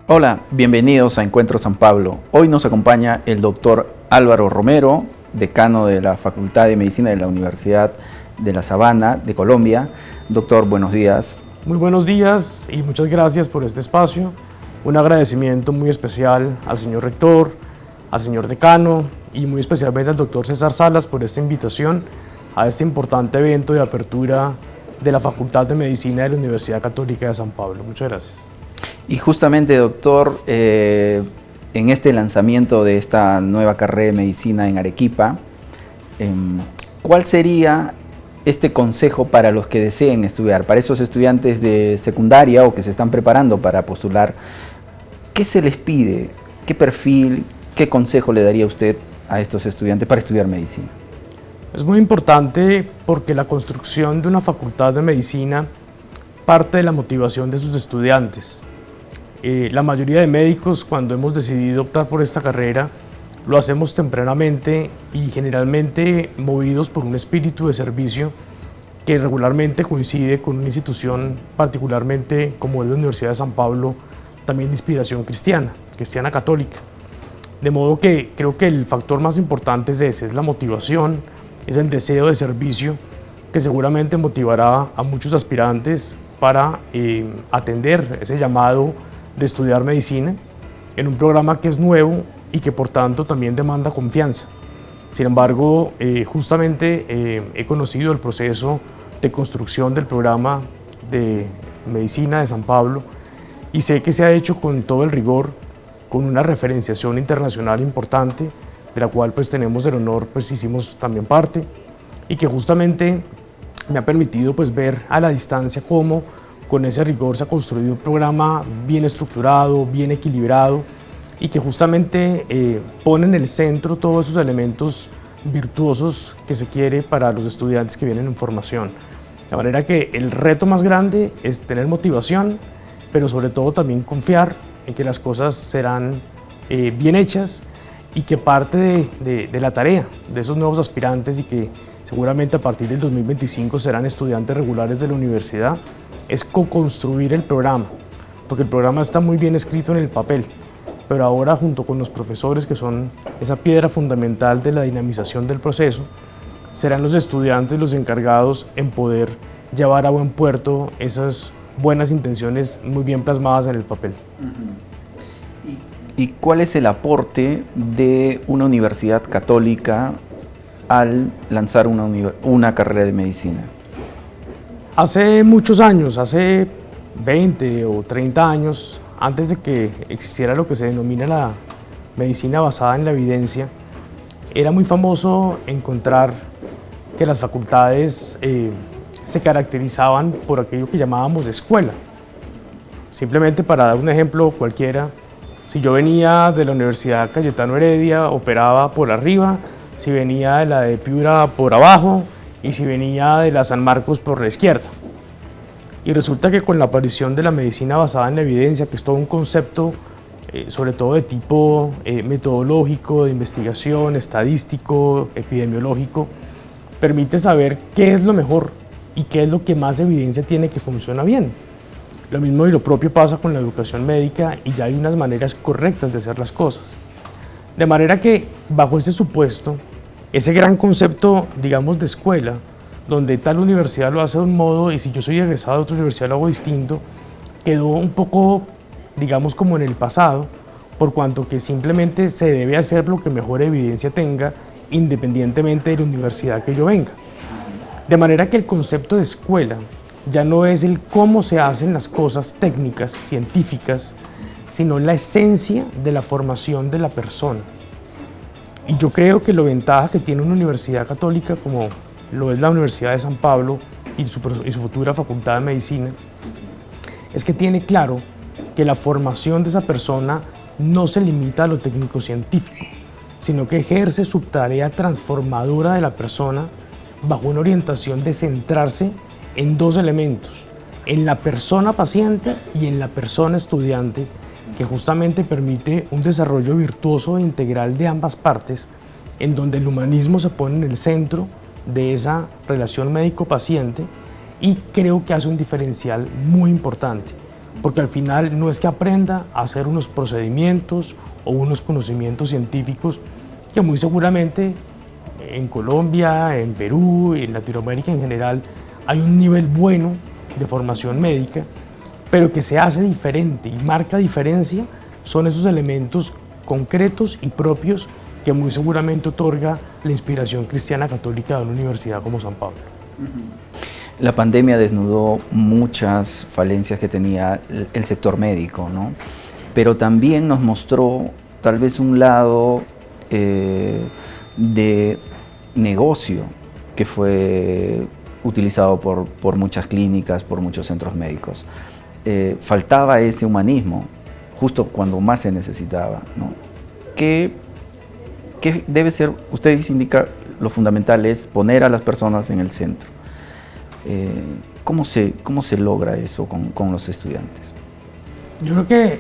Hola, bienvenidos a Encuentro San Pablo. Hoy nos acompaña el doctor Álvaro Romero, decano de la Facultad de Medicina de la Universidad de La Sabana de Colombia. Doctor, buenos días. Muy buenos días y muchas gracias por este espacio. Un agradecimiento muy especial al señor rector, al señor decano y muy especialmente al doctor César Salas por esta invitación a este importante evento de apertura de la Facultad de Medicina de la Universidad Católica de San Pablo. Muchas gracias. Y justamente, doctor, en este lanzamiento de esta nueva carrera de medicina en Arequipa, ¿cuál sería este consejo para los que deseen estudiar, para esos estudiantes de secundaria o que se están preparando para postular? ¿Qué se les pide? ¿Qué perfil, qué consejo le daría usted a estos estudiantes para estudiar medicina? Es muy importante porque la construcción de una facultad de medicina parte de la motivación de sus estudiantes. La mayoría de médicos, cuando hemos decidido optar por esta carrera, lo hacemos tempranamente y generalmente movidos por un espíritu de servicio que regularmente coincide con una institución particularmente como es la Universidad de San Pablo, también de inspiración cristiana católica. De modo que creo que el factor más importante es ese, es la motivación, es el deseo de servicio que seguramente motivará a muchos aspirantes para atender ese llamado de estudiar medicina en un programa que es nuevo y que por tanto también demanda confianza. Sin embargo, justamente he conocido el proceso de construcción del programa de medicina de San Pablo y sé que se ha hecho con todo el rigor, con una referenciación internacional importante, de la cual pues tenemos el honor, pues hicimos también parte, y que justamente me ha permitido pues ver a la distancia cómo con ese rigor se ha construido un programa bien estructurado, bien equilibrado y que justamente pone en el centro todos esos elementos virtuosos que se quiere para los estudiantes que vienen en formación. De manera que el reto más grande es tener motivación, pero sobre todo también confiar en que las cosas serán bien hechas y que parte de la tarea de esos nuevos aspirantes y que seguramente a partir del 2025 serán estudiantes regulares de la universidad, es co-construir el programa, porque el programa está muy bien escrito en el papel, pero ahora junto con los profesores que son esa piedra fundamental de la dinamización del proceso, serán los estudiantes los encargados en poder llevar a buen puerto esas buenas intenciones muy bien plasmadas en el papel. ¿Y cuál es el aporte de una universidad católica al lanzar una carrera de medicina? Hace muchos años, hace 20 o 30 años, antes de que existiera lo que se denomina la medicina basada en la evidencia, era muy famoso encontrar que las facultades se caracterizaban por aquello que llamábamos escuela. Simplemente para dar un ejemplo cualquiera, si yo venía de la Universidad Cayetano Heredia, operaba por arriba, si venía de la de Piura por abajo y si venía de la San Marcos por la izquierda. Y resulta que con la aparición de la medicina basada en la evidencia, que es todo un concepto sobre todo de tipo metodológico, de investigación, estadístico, epidemiológico, permite saber qué es lo mejor y qué es lo que más evidencia tiene que funciona bien. Lo mismo y lo propio pasa con la educación médica y ya hay unas maneras correctas de hacer las cosas. De manera que bajo ese supuesto, ese gran concepto, digamos, de escuela, donde tal universidad lo hace de un modo y si yo soy egresado de otra universidad lo hago distinto, quedó un poco, digamos, como en el pasado, por cuanto que simplemente se debe hacer lo que mejor evidencia tenga, independientemente de la universidad que yo venga. De manera que el concepto de escuela ya no es el cómo se hacen las cosas técnicas, científicas, sino la esencia de la formación de la persona. Y yo creo que la ventaja que tiene una universidad católica como lo es la Universidad de San Pablo y su futura Facultad de Medicina, es que tiene claro que la formación de esa persona no se limita a lo técnico-científico, sino que ejerce su tarea transformadora de la persona bajo una orientación de centrarse en dos elementos, en la persona paciente y en la persona estudiante, que justamente permite un desarrollo virtuoso e integral de ambas partes, en donde el humanismo se pone en el centro de esa relación médico-paciente y creo que hace un diferencial muy importante, porque al final no es que aprenda a hacer unos procedimientos o unos conocimientos científicos que muy seguramente en Colombia, en Perú, en Latinoamérica en general, hay un nivel bueno de formación médica, pero que se hace diferente y marca diferencia son esos elementos concretos y propios que muy seguramente otorga la inspiración cristiana católica de una universidad como San Pablo. La pandemia desnudó muchas falencias que tenía el sector médico, ¿no? Pero también nos mostró tal vez un lado de negocio que fue utilizado por muchas clínicas, por muchos centros médicos. Faltaba ese humanismo justo cuando más se necesitaba, ¿no? ¿Qué debe ser? Ustedes indican lo fundamental es poner a las personas en el centro. ¿Cómo se logra eso con los estudiantes? Yo creo que...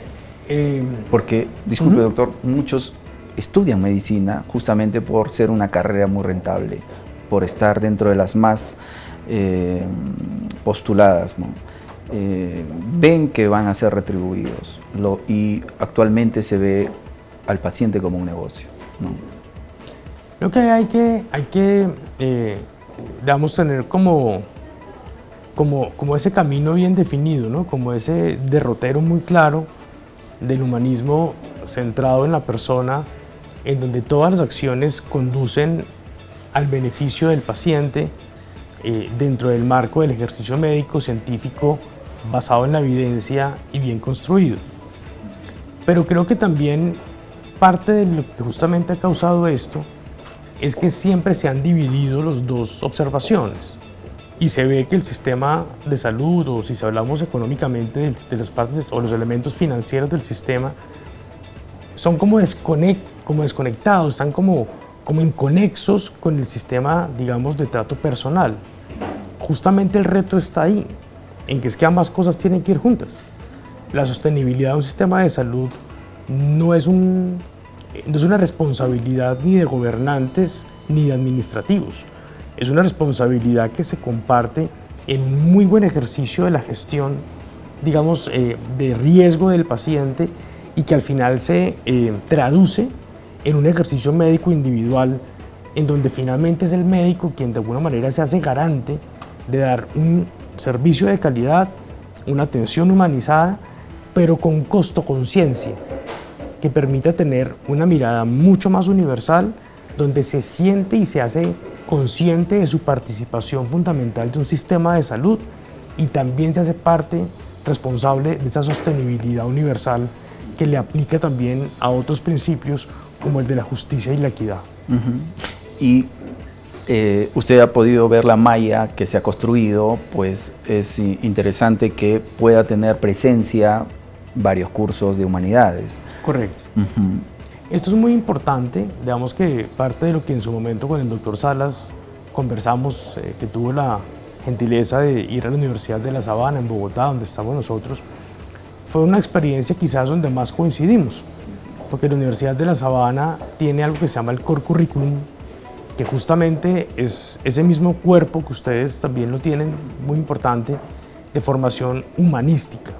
Porque, disculpe doctor, muchos estudian medicina justamente por ser una carrera muy rentable, por estar dentro de las más postuladas, ¿no? Ven que van a ser retribuidos y actualmente se ve al paciente como un negocio, ¿no? Creo que hay que digamos, tener como ese camino bien definido, ¿no? Como ese derrotero muy claro del humanismo centrado en la persona, en donde todas las acciones conducen al beneficio del paciente dentro del marco del ejercicio médico científico basado en la evidencia y bien construido. Pero creo que también parte de lo que justamente ha causado esto es que siempre se han dividido las dos observaciones y se ve que el sistema de salud, o si hablamos económicamente de las partes o los elementos financieros del sistema, son como desconectados, están como inconexos con el sistema, digamos, de trato personal. Justamente el reto está ahí, en que es que ambas cosas tienen que ir juntas. La sostenibilidad de un sistema de salud no es una responsabilidad ni de gobernantes ni de administrativos. Es una responsabilidad que se comparte en un muy buen ejercicio de la gestión, digamos, de riesgo del paciente y que al final se traduce en un ejercicio médico individual en donde finalmente es el médico quien de alguna manera se hace garante de dar un servicio de calidad, una atención humanizada, pero con costo-conciencia, que permita tener una mirada mucho más universal, donde se siente y se hace consciente de su participación fundamental de un sistema de salud y también se hace parte responsable de esa sostenibilidad universal que le aplica también a otros principios como el de la justicia y la equidad. Y usted ha podido ver la malla que se ha construido, pues es interesante que pueda tener presencia varios cursos de humanidades. Correcto. Esto es muy importante, digamos que parte de lo que en su momento con el doctor Salas conversamos, que tuvo la gentileza de ir a la Universidad de La Sabana en Bogotá, donde estamos nosotros, fue una experiencia quizás donde más coincidimos, porque la Universidad de La Sabana tiene algo que se llama el Core Curriculum, que justamente es ese mismo cuerpo que ustedes también lo tienen, muy importante, de formación humanística,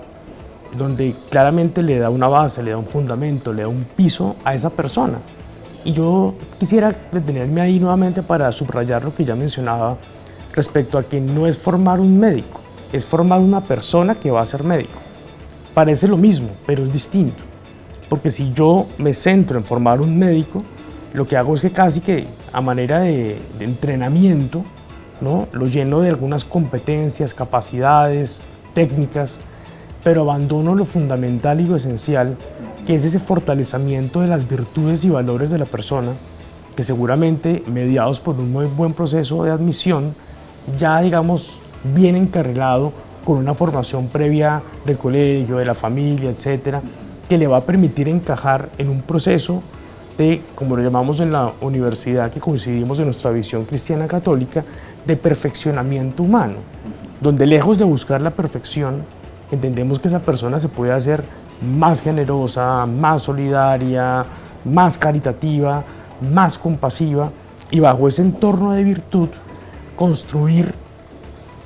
donde claramente le da una base, le da un fundamento, le da un piso a esa persona. Y yo quisiera detenerme ahí nuevamente para subrayar lo que ya mencionaba respecto a que no es formar un médico, es formar una persona que va a ser médico. Parece lo mismo, pero es distinto, porque si yo me centro en formar un médico, lo que hago es que casi que a manera de entrenamiento, ¿no? Lo lleno de algunas competencias, capacidades, técnicas, pero abandono lo fundamental y lo esencial, que es ese fortalecimiento de las virtudes y valores de la persona, que seguramente, mediados por un muy buen proceso de admisión, ya digamos bien encarrilado con una formación previa del colegio, de la familia, etcétera, que le va a permitir encajar en un proceso de, como lo llamamos en la universidad, que coincidimos en nuestra visión cristiana católica, de perfeccionamiento humano, donde lejos de buscar la perfección, entendemos que esa persona se puede hacer más generosa, más solidaria, más caritativa, más compasiva, y bajo ese entorno de virtud construir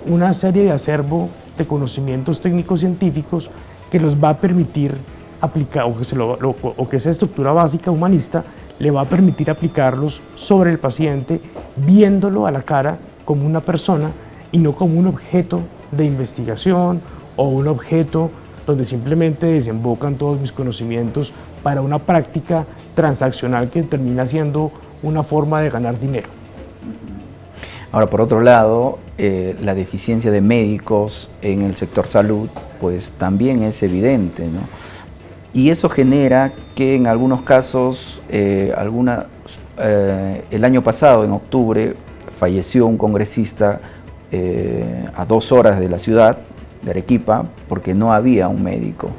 una serie de acervo de conocimientos técnicos científicos que los va a permitir aplicar, o que esa estructura básica humanista le va a permitir aplicarlos sobre el paciente, viéndolo a la cara como una persona y no como un objeto de investigación o un objeto donde simplemente desembocan todos mis conocimientos para una práctica transaccional que termina siendo una forma de ganar dinero. Ahora, por otro lado, la deficiencia de médicos en el sector salud, pues también es evidente, ¿no? Y eso genera que en algunos casos, el año pasado, en octubre, falleció un congresista a 2 horas de la ciudad de Arequipa porque no había un médico,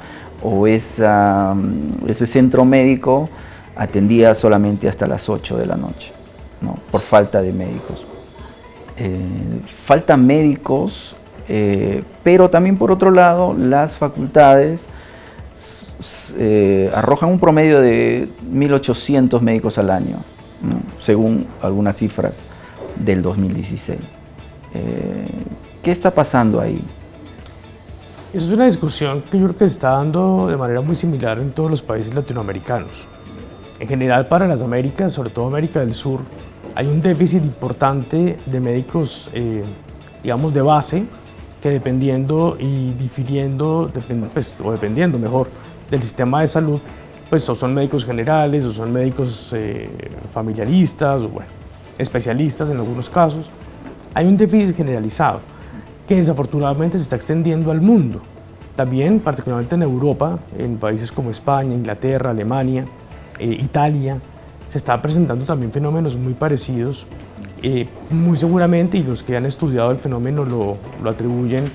o ese centro médico atendía solamente hasta las 8 de la noche, ¿no? Por falta de médicos. Faltan médicos, pero también por otro lado las facultades arrojan un promedio de 1.800 médicos al año, ¿no? Según algunas cifras del 2016. ¿Qué está pasando ahí? Esa es una discusión que yo creo que se está dando de manera muy similar en todos los países latinoamericanos. En general, para las Américas, sobre todo América del Sur, hay un déficit importante de médicos, digamos, de base, que dependiendo y difiriendo, o dependiendo mejor, del sistema de salud, pues o son médicos generales, o son médicos familiaristas, o bueno, especialistas en algunos casos. Hay un déficit generalizado que desafortunadamente se está extendiendo al mundo. También, particularmente en Europa, en países como España, Inglaterra, Alemania, Italia, se están presentando también fenómenos muy parecidos. Muy seguramente, y los que han estudiado el fenómeno lo atribuyen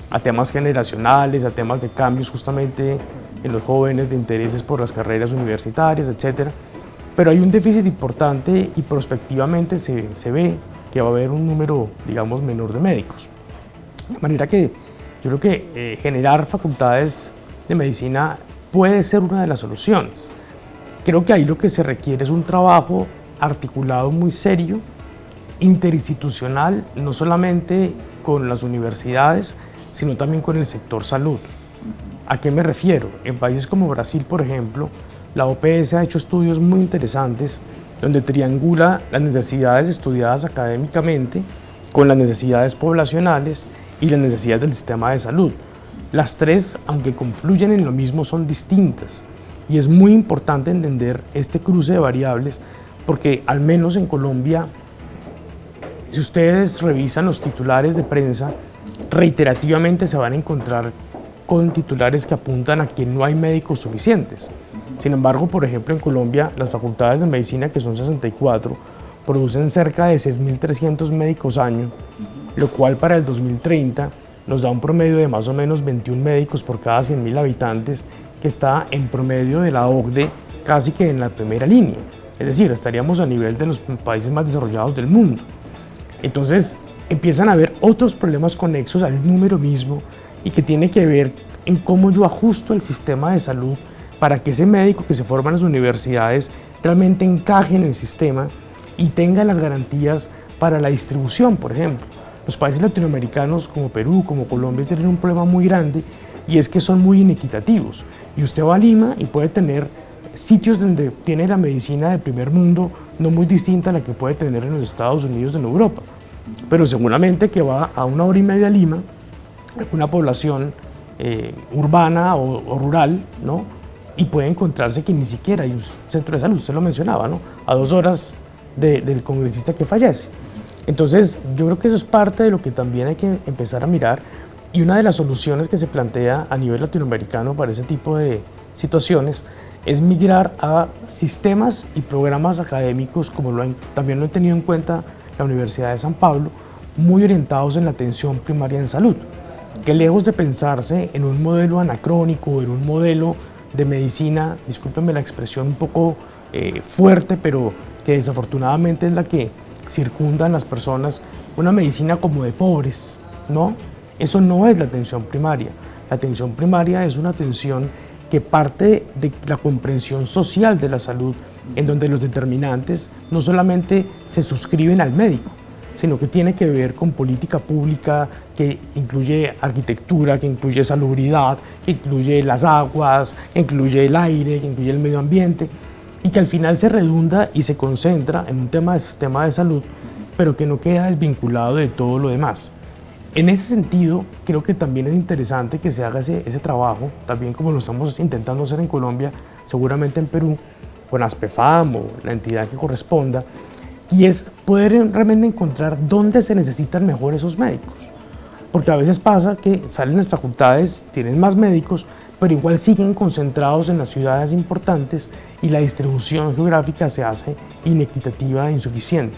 a temas generacionales, a temas de cambios justamente en los jóvenes, de intereses por las carreras universitarias, etc. Pero hay un déficit importante y prospectivamente se ve que va a haber un número, digamos, menor de médicos. De manera que yo creo que generar facultades de medicina puede ser una de las soluciones. Creo que ahí lo que se requiere es un trabajo articulado muy serio, interinstitucional, no solamente con las universidades, sino también con el sector salud. ¿A qué me refiero? En países como Brasil, por ejemplo, la OPS ha hecho estudios muy interesantes donde triangula las necesidades estudiadas académicamente con las necesidades poblacionales y las necesidades del sistema de salud. Las tres, aunque confluyen en lo mismo, son distintas. Y es muy importante entender este cruce de variables porque, al menos en Colombia, si ustedes revisan los titulares de prensa, reiterativamente se van a encontrar con titulares que apuntan a que no hay médicos suficientes. Sin embargo, por ejemplo, en Colombia, las facultades de medicina, que son 64, producen cerca de 6.300 médicos año, lo cual para el 2030 nos da un promedio de más o menos 21 médicos por cada 100.000 habitantes, que está en promedio de la OCDE casi que en la primera línea. Es decir, estaríamos a nivel de los países más desarrollados del mundo. Entonces, empiezan a haber otros problemas conexos al número mismo y que tiene que ver en cómo yo ajusto el sistema de salud para que ese médico que se forma en las universidades realmente encaje en el sistema y tenga las garantías para la distribución, por ejemplo. Los países latinoamericanos como Perú, como Colombia, tienen un problema muy grande y es que son muy inequitativos. Y usted va a Lima y puede tener sitios donde tiene la medicina del primer mundo no muy distinta a la que puede tener en los Estados Unidos, en Europa. Pero seguramente que va a 1 hora y media a Lima, una población urbana o rural, ¿no? Y puede encontrarse que ni siquiera hay un centro de salud, usted lo mencionaba, ¿no? A 2 horas del congresista que fallece. Entonces, yo creo que eso es parte de lo que también hay que empezar a mirar, y una de las soluciones que se plantea a nivel latinoamericano para ese tipo de situaciones es migrar a sistemas y programas académicos, como también lo han tenido en cuenta la Universidad de San Pablo, muy orientados en la atención primaria en salud, que lejos de pensarse en un modelo anacrónico, en un modelo de medicina, discúlpenme la expresión un poco fuerte, pero que desafortunadamente es la que circundan las personas, una medicina como de pobres, ¿no? Eso no es la atención primaria. La atención primaria es una atención que parte de la comprensión social de la salud, en donde los determinantes no solamente se suscriben al médico, sino que tiene que ver con política pública que incluye arquitectura, que incluye salubridad, que incluye las aguas, que incluye el aire, que incluye el medio ambiente, y que al final se redunda y se concentra en un tema de sistema de salud, pero que no queda desvinculado de todo lo demás. En ese sentido, creo que también es interesante que se haga ese trabajo, también como lo estamos intentando hacer en Colombia, seguramente en Perú, con ASPEFAM o la entidad que corresponda, y es poder realmente encontrar dónde se necesitan mejor esos médicos. Porque a veces pasa que salen las facultades, tienen más médicos, pero igual siguen concentrados en las ciudades importantes y la distribución geográfica se hace inequitativa e insuficiente.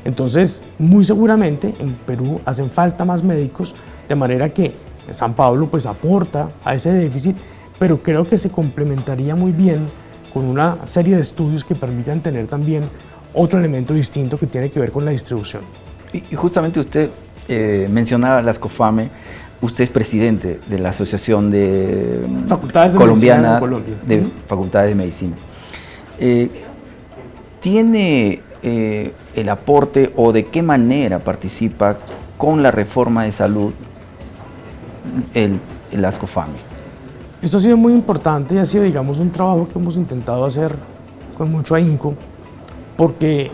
Entonces, muy seguramente en Perú hacen falta más médicos, de manera que San Pablo pues aporta a ese déficit, pero creo que se complementaría muy bien con una serie de estudios que permitan tener también otro elemento distinto que tiene que ver con la distribución. Y justamente usted mencionaba las COFAME, usted es presidente de la Asociación de Facultades de Colombiana Colombia. de Facultades de Medicina. ¿Tiene el aporte o de qué manera participa con la reforma de salud las COFAME? Esto ha sido muy importante y ha sido, digamos, un trabajo que hemos intentado hacer con mucho ahínco, porque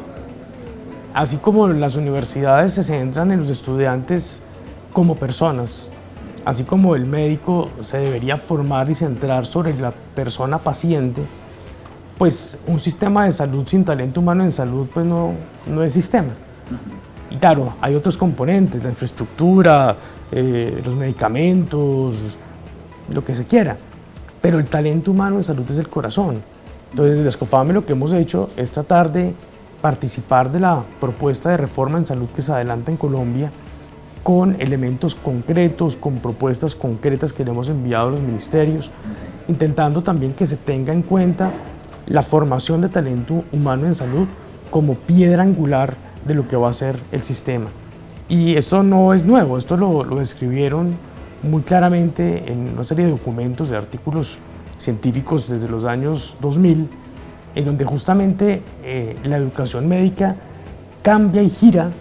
así como las universidades se centran en los estudiantes como personas, así como el médico se debería formar y centrar sobre la persona paciente, pues un sistema de salud sin talento humano en salud pues no es sistema. Y claro, hay otros componentes, la infraestructura, los medicamentos, lo que se quiera, pero el talento humano en salud es el corazón. Entonces, desde Escofame lo que hemos hecho es tratar de participar de la propuesta de reforma en salud que se adelanta en Colombia con elementos concretos, con propuestas concretas que le hemos enviado a los ministerios, intentando también que se tenga en cuenta la formación de talento humano en salud como piedra angular de lo que va a ser el sistema. Y esto no es nuevo, esto lo describieron muy claramente en una serie de documentos, de artículos científicos desde los años 2000, en donde justamente la educación médica cambia y gira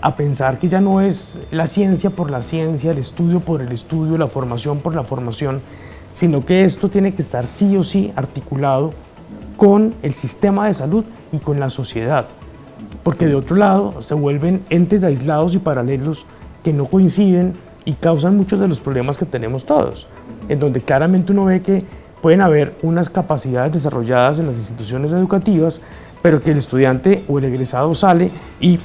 a pensar que ya no es la ciencia por la ciencia, el estudio por el estudio, la formación por la formación, sino que esto tiene que estar sí o sí articulado con el sistema de salud y con la sociedad, porque de otro lado se vuelven entes aislados y paralelos que no coinciden y causan muchos de los problemas que tenemos todos, en donde claramente uno ve que pueden haber unas capacidades desarrolladas en las instituciones educativas, pero que el estudiante o el egresado sale y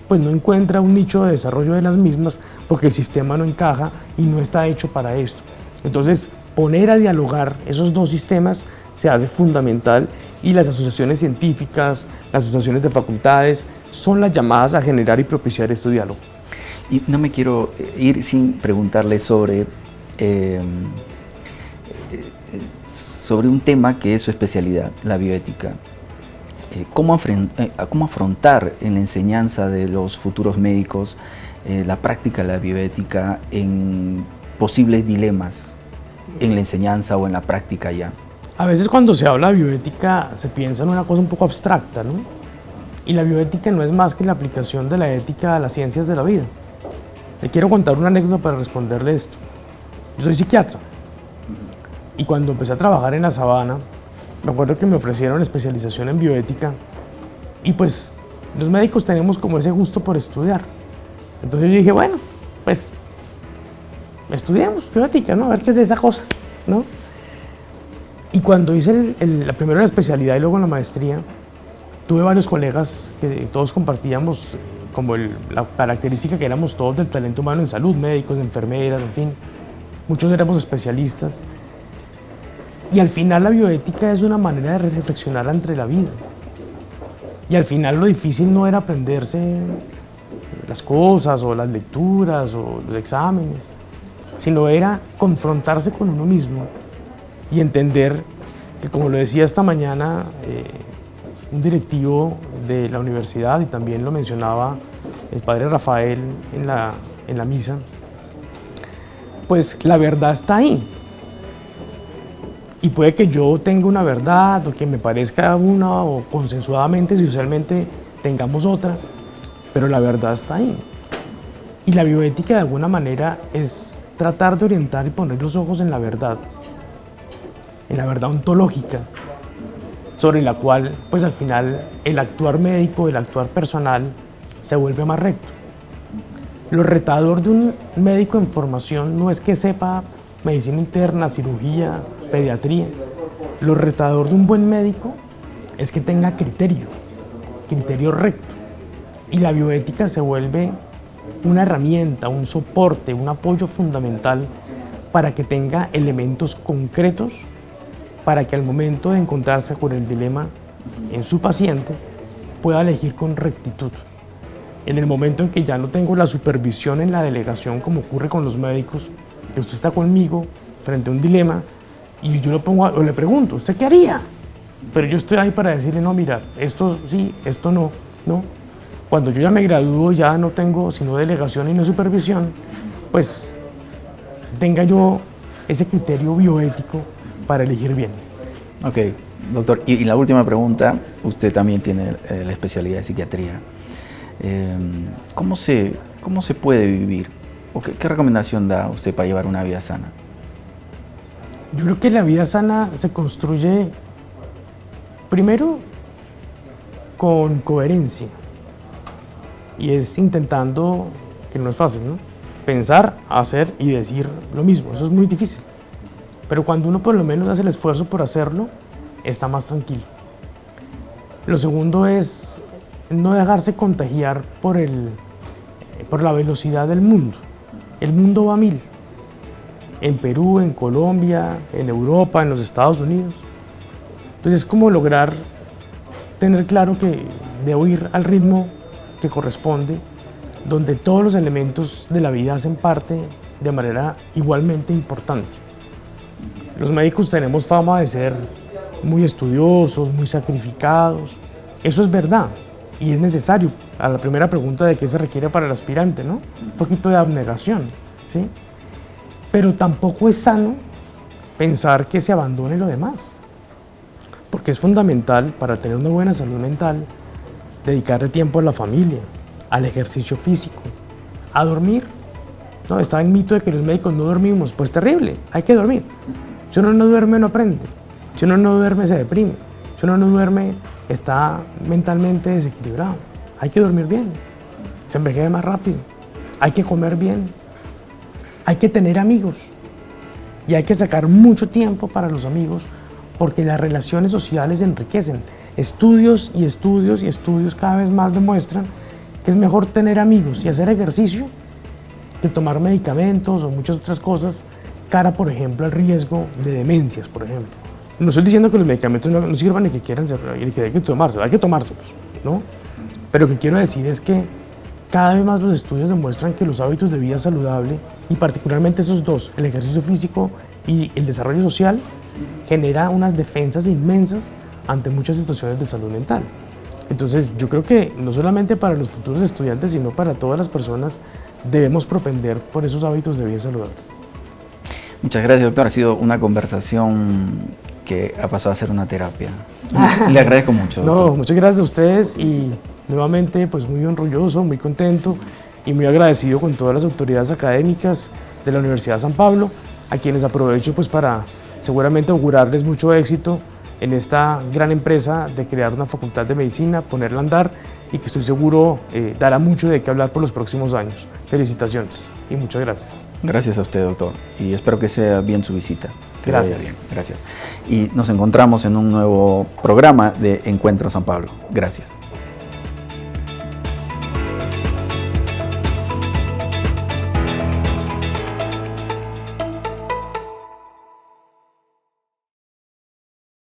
pues no encuentra un nicho de desarrollo de las mismas porque el sistema no encaja y no está hecho para esto. Entonces, poner a dialogar esos dos sistemas se hace fundamental y las asociaciones científicas, las asociaciones de facultades son las llamadas a generar y propiciar este diálogo. Y no me quiero ir sin preguntarle sobre un tema que es su especialidad, la bioética. ¿Cómo afrontar en la enseñanza de los futuros médicos la práctica de la bioética en posibles dilemas en la enseñanza o en la práctica ya? A veces cuando se habla de bioética se piensa en una cosa un poco abstracta, ¿no? Y la bioética no es más que la aplicación de la ética a las ciencias de la vida. Le quiero contar una anécdota para responderle esto. Yo soy psiquiatra y cuando empecé a trabajar en la Sabana, me acuerdo que me ofrecieron especialización en bioética y pues los médicos tenemos como ese gusto por estudiar. Entonces yo dije, bueno, pues estudiemos bioética, ¿no? A ver qué es esa cosa, ¿no? Y cuando hice primero la especialidad y luego la maestría, tuve varios colegas que todos compartíamos como la característica que éramos todos del talento humano en salud, médicos, enfermeras, en fin, muchos éramos especialistas. Y al final la bioética es una manera de reflexionar entre la vida. Y al final lo difícil no era aprenderse las cosas o las lecturas o los exámenes, sino era confrontarse con uno mismo y entender que, como lo decía esta mañana un directivo de la universidad y también lo mencionaba el padre Rafael en la misa, pues la verdad está ahí. Y puede que yo tenga una verdad o que me parezca una o consensuadamente, socialmente tengamos otra, pero la verdad está ahí. Y la bioética de alguna manera es tratar de orientar y poner los ojos en la verdad ontológica, sobre la cual pues al final el actuar médico, el actuar personal se vuelve más recto. Lo retador de un médico en formación no es que sepa medicina interna, cirugía, pediatría. Lo retador de un buen médico es que tenga criterio recto. Y la bioética se vuelve una herramienta, un soporte, un apoyo fundamental para que tenga elementos concretos para que al momento de encontrarse con el dilema en su paciente pueda elegir con rectitud. En el momento en que ya no tengo la supervisión en la delegación, como ocurre con los médicos, que usted está conmigo frente a un dilema y yo o le pregunto, ¿usted qué haría? Pero yo estoy ahí para decirle, no, mira, esto sí, esto no, ¿no? Cuando yo ya me gradúo, ya no tengo sino delegación y no supervisión, pues tenga yo ese criterio bioético para elegir bien. Ok, doctor, y la última pregunta, usted también tiene la especialidad de psiquiatría. ¿Cómo se puede vivir? ¿O qué recomendación da usted para llevar una vida sana? Yo creo que la vida sana se construye primero con coherencia y es intentando, que no es fácil, ¿no? Pensar, hacer y decir lo mismo, eso es muy difícil, pero cuando uno por lo menos hace el esfuerzo por hacerlo, está más tranquilo. Lo segundo es no dejarse contagiar por la velocidad del mundo. El mundo va a 1000. En Perú, en Colombia, en Europa, en los Estados Unidos. Entonces es como lograr tener claro que debo ir al ritmo que corresponde, donde todos los elementos de la vida hacen parte de manera igualmente importante. Los médicos tenemos fama de ser muy estudiosos, muy sacrificados. Eso es verdad y es necesario. A la primera pregunta de qué se requiere para el aspirante, ¿no? Un poquito de abnegación, ¿sí? Pero tampoco es sano pensar que se abandone lo demás, porque es fundamental para tener una buena salud mental dedicarle tiempo a la familia, al ejercicio físico, a dormir. No, está el mito de que los médicos no dormimos, pues terrible, hay que dormir. Si uno no duerme no aprende, si uno no duerme se deprime, si uno no duerme está mentalmente desequilibrado. Hay que dormir bien, se envejece más rápido, hay que comer bien, hay que tener amigos y hay que sacar mucho tiempo para los amigos porque las relaciones sociales enriquecen. Estudios y estudios y estudios cada vez más demuestran que es mejor tener amigos y hacer ejercicio que tomar medicamentos o muchas otras cosas cara, por ejemplo, al riesgo de demencias, por ejemplo. No estoy diciendo que los medicamentos no sirvan ni que quieran ser, y que hay que tomárselos, ¿no? Pero lo que quiero decir es que cada vez más los estudios demuestran que los hábitos de vida saludable, y particularmente esos dos, el ejercicio físico y el desarrollo social, genera unas defensas inmensas ante muchas situaciones de salud mental. Entonces, yo creo que no solamente para los futuros estudiantes, sino para todas las personas, debemos propender por esos hábitos de vida saludables. Muchas gracias, doctor. Ha sido una conversación que ha pasado a ser una terapia. Le agradezco mucho, doctor. No, muchas gracias a ustedes y nuevamente pues muy orgulloso, muy contento y muy agradecido con todas las autoridades académicas de la Universidad de San Pablo, a quienes aprovecho pues para seguramente augurarles mucho éxito en esta gran empresa de crear una facultad de medicina, ponerla a andar y que estoy seguro dará mucho de qué hablar por los próximos años. Felicitaciones y muchas gracias. Gracias a usted, doctor, y espero que sea bien su visita. Gracias. Bien. Gracias. Y nos encontramos en un nuevo programa de Encuentro San Pablo. Gracias.